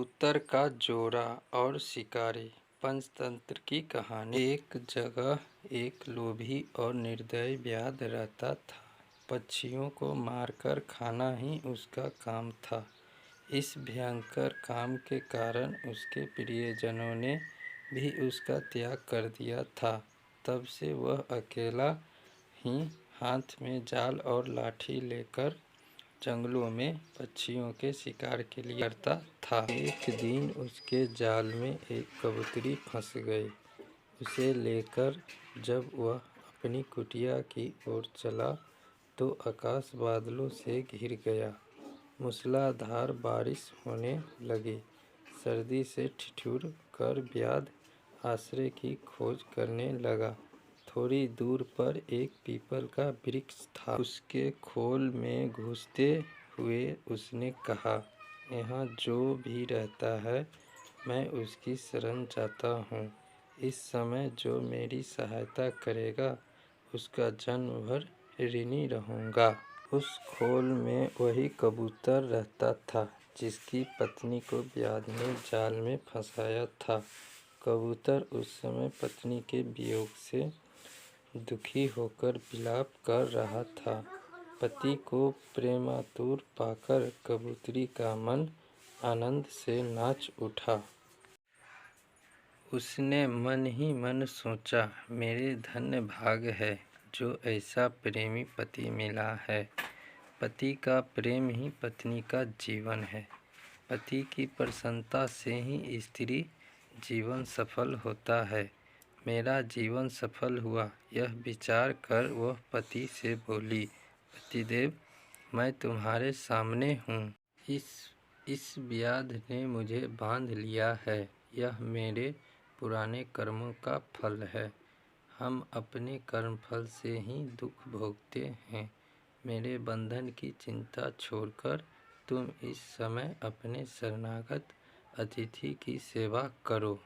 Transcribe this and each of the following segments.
कबूतर का जोड़ा और शिकारी। पंचतंत्र की कहानी। एक जगह एक लोभी और निर्दयी व्याध रहता था। पक्षियों को मारकर खाना ही उसका काम था। इस भयंकर काम के कारण उसके प्रियजनों ने भी उसका त्याग कर दिया था। तब से वह अकेला ही हाथ में जाल और लाठी लेकर जंगलों में पक्षियों के शिकार के लिए करता था। एक दिन उसके जाल में एक कबूतरी फंस गई। उसे लेकर जब वह अपनी कुटिया की ओर चला तो आकाश बादलों से घिर गया। मूसलाधार बारिश होने लगी। सर्दी से ठिठुर कर व्याध आश्रय की खोज करने लगा। थोड़ी दूर पर एक पीपल का वृक्ष था। उसके खोल में घुसते हुए उसने कहा, यहाँ जो भी रहता है मैं उसकी शरण चाहता हूँ। इस समय जो मेरी सहायता करेगा उसका जन्म भर ऋणी रहूँगा। उस खोल में वही कबूतर रहता था जिसकी पत्नी को व्याध ने जाल में फंसाया था। कबूतर उस समय पत्नी के वियोग से दुखी होकर विलाप कर रहा था। पति को प्रेमातुर पाकर कबूतरी का मन आनंद से नाच उठा। उसने मन ही मन सोचा, मेरे धन्य भाग है जो ऐसा प्रेमी पति मिला है। पति का प्रेम ही पत्नी का जीवन है। पति की प्रसन्नता से ही स्त्री जीवन सफल होता है। मेरा जीवन सफल हुआ, यह विचार कर वह पति से बोली, पतिदेव मैं तुम्हारे सामने हूँ। इस व्याध ने मुझे बांध लिया है। यह मेरे पुराने कर्मों का फल है। हम अपने कर्मफल से ही दुख भोगते हैं। मेरे बंधन की चिंता छोड़कर तुम इस समय अपने शरणागत अतिथि की सेवा करो।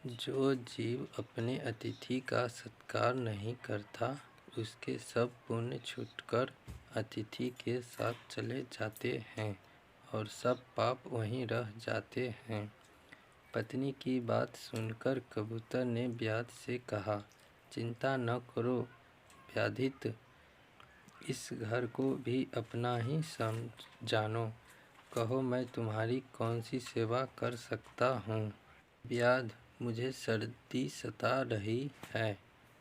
जो जीव अपने अतिथि का सत्कार नहीं करता उसके सब पुण्य छूटकर अतिथि के साथ चले जाते हैं और सब पाप वहीं रह जाते हैं। पत्नी की बात सुनकर कबूतर ने व्याध से कहा, चिंता न करो व्याधित, इस घर को भी अपना ही जानो। कहो मैं तुम्हारी कौन सी सेवा कर सकता हूँ। व्याध, मुझे सर्दी सता रही है,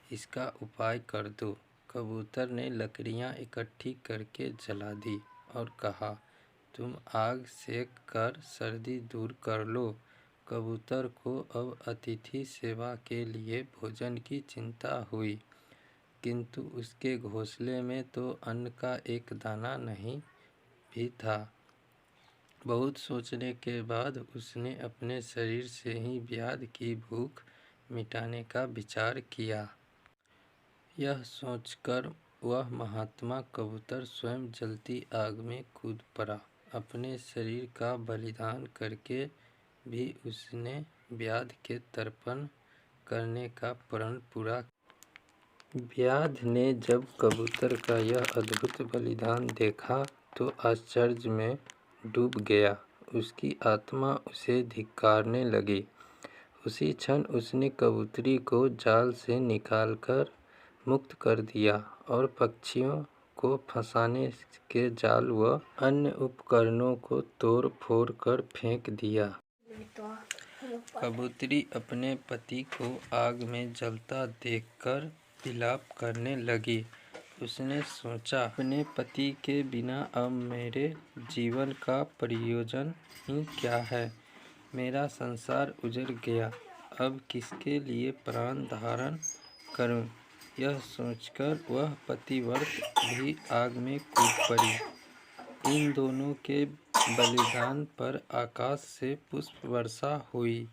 इसका उपाय कर दो। कबूतर ने लकड़ियाँ इकट्ठी करके जला दी और कहा, तुम आग सेक कर सर्दी दूर कर लो। कबूतर को अब अतिथि सेवा के लिए भोजन की चिंता हुई, किंतु उसके घोंसले में तो अन्न का एक दाना नहीं भी था। बहुत सोचने के बाद उसने अपने शरीर से ही व्याध की भूख मिटाने का विचार किया। यह सोचकर वह महात्मा कबूतर स्वयं जलती आग में कूद पड़ा। अपने शरीर का बलिदान करके भी उसने व्याध के तर्पण करने का प्रण पूरा। व्याध ने जब कबूतर का यह अद्भुत बलिदान देखा तो आश्चर्य में डूब गया। उसकी आत्मा उसे धिक्कारने लगी। उसी क्षण उसने कबूतरी को जाल से निकालकर मुक्त कर दिया और पक्षियों को फंसाने के जाल व अन्य उपकरणों को तोड़ फोड़ कर फेंक दिया। कबूतरी अपने पति को आग में जलता देखकर विलाप करने लगी। उसने सोचा, अपने पति के बिना अब मेरे जीवन का प्रयोजन ही क्या है। मेरा संसार उजड़ गया, अब किसके लिए प्राण धारण करूं। यह सोचकर वह पतिव्रत भी आग में कूद पड़ी। इन दोनों के बलिदान पर आकाश से पुष्प वर्षा हुई।